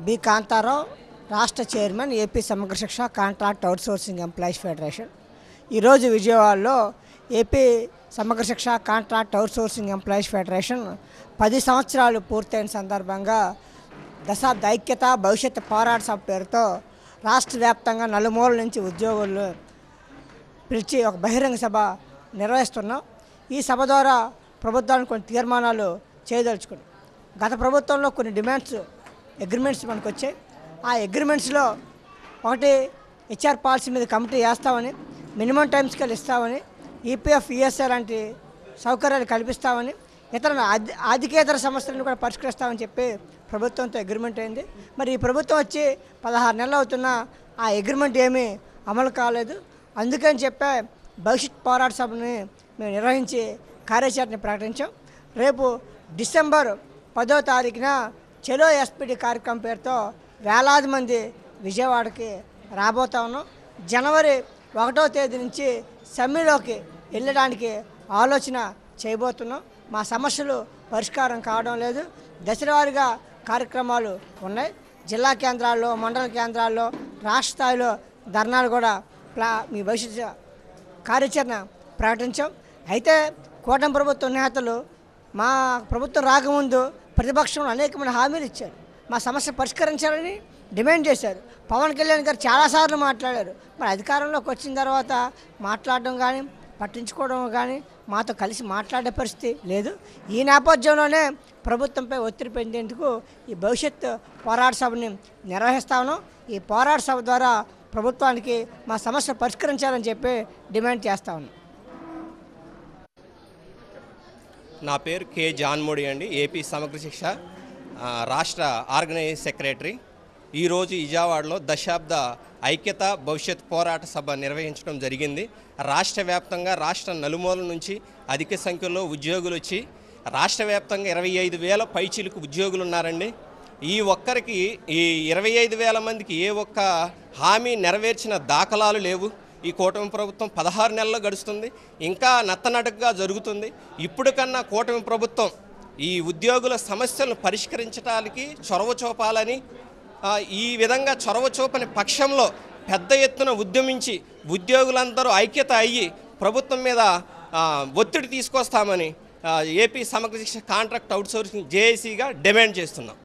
B Kantharao, రాష్ట్ర chairman, AP సమగ్ర శిక్ష కాంట్రాక్ట్ అవుట్సోర్సింగ్ ఎంప్లాయీస్ ఫెడరేషన్. ఈరోజు విజయవాడలో ఏపీ సమగ్ర శిక్ష కాంట్రాక్ట్ అవుట్సోర్సింగ్ ఎంప్లాయీస్ ఫెడరేషన్ 10 సంవత్సరాలు పూర్తయిన సందర్భంగా దశాబ్ద ఐక్యత భవిష్యత్తు పోరాట సభ పేరుతో రాష్ట్ర వ్యాప్తంగా నలుమూలల నుంచి ఉద్యోగులు పిలిచి ఒక బహిరంగ సభ నిర్వహిస్తున్నాం. ఈ సభ ద్వారా ప్రభుత్వానికి కొన్ని తీర్మానాలు చేయదలుచుకున్నాం. గత ప్రభుత్వంలో కొన్ని అగ్రిమెంట్స్ మనకు వచ్చాయి. ఆ అగ్రిమెంట్స్లో ఒకటి హెచ్ఆర్ పాలసీ మీద కమిటీ వేస్తామని, మినిమం టైం స్కేల్ ఇస్తామని, ఈపీఎఫ్ ఈఎస్ఐ లాంటి సౌకర్యాలు కల్పిస్తామని, ఇతర ఆర్థికేతర సమస్యలను కూడా పరిష్కరిస్తామని చెప్పి ప్రభుత్వంతో అగ్రిమెంట్ అయింది. మరి ఈ ప్రభుత్వం వచ్చి 16 నెలలు అవుతున్నా ఆ అగ్రిమెంట్ ఏమీ అమలు కాలేదు. అందుకని చెప్పే భవిష్యత్ పోరాట సభని మేము నిర్వహించి కార్యాచరణ ప్రకటించాం. రేపు డిసెంబర్ 10వ తారీఖున చలో ఎస్పీడీ కార్యక్రమం పేరుతో వేలాది మంది విజయవాడకి రాబోతా ఉన్నాం. జనవరి 1వ తేదీ నుంచి సమ్మెలోకి వెళ్ళడానికి ఆలోచన చేయబోతున్నాం. మా సమస్యలు పరిష్కారం కావడం లేదు. దశలవారీగా కార్యక్రమాలు ఉన్నాయి. జిల్లా కేంద్రాల్లో, మండల కేంద్రాల్లో, రాష్ట్ర స్థాయిలో ధర్నాలు కూడా మీ భవిష్యత్తు కార్యాచరణ ప్రకటించాం. అయితే కూటమి ప్రభుత్వ నేతలు మా ప్రభుత్వం రాకముందు ప్రతిపక్షంలో అనేకమైన హామీలు ఇచ్చారు. మా సమస్య పరిష్కరించాలని డిమాండ్ చేశారు. పవన్ కళ్యాణ్ గారు చాలాసార్లు మాట్లాడారు. మరి అధికారంలోకి వచ్చిన తర్వాత మాట్లాడడం కానీ, పట్టించుకోవడం కానీ, మాతో కలిసి మాట్లాడే పరిస్థితి లేదు. ఈ నేపథ్యంలోనే ప్రభుత్వంపై ఒత్తిడి పెంచేందుకు ఈ భవిష్యత్ పోరాట సభని నిర్వహిస్తా ఉన్నాం. ఈ పోరాట సభ ద్వారా ప్రభుత్వానికి మా సమస్య పరిష్కరించాలని చెప్పి డిమాండ్ చేస్తా ఉన్నాం. నా పేరు కే జాన్మోడి అండి, ఏపీ సమగ్ర శిక్ష రాష్ట్ర ఆర్గనైజింగ్ సెక్రటరీ. ఈరోజు విజయవాడలో దశాబ్ద ఐక్యత భవిష్యత్ పోరాట సభ నిర్వహించడం జరిగింది. రాష్ట్ర వ్యాప్తంగా రాష్ట్ర నలుమూల నుంచి అధిక సంఖ్యలో ఉద్యోగులు వచ్చి రాష్ట్ర వ్యాప్తంగా 25,000 పైచీలకు ఉద్యోగులు ఉన్నారండి. ఈ 25,000 మందికి ఏ ఒక్క హామీ నెరవేర్చిన దాఖలాలు లేవు. ఈ కూటమి ప్రభుత్వం 16 నెలలు గడుస్తుంది, ఇంకా నత్తనడకగా జరుగుతుంది. ఇప్పుడు కన్నా కూటమి ప్రభుత్వం ఈ ఉద్యోగుల సమస్యలను పరిష్కరించడానికి చొరవ చూపాలని, ఈ విధంగా చొరవ చూపని పక్షంలో పెద్ద ఎత్తున ఉద్యమించి ఉద్యోగులందరూ ఐక్యత అయ్యి ప్రభుత్వం మీద ఒత్తిడి తీసుకొస్తామని ఏపీ సమగ్ర శిక్ష కాంట్రాక్ట్ అవుట్సోర్సింగ్ జేఏసీగా డిమాండ్ చేస్తున్నాం.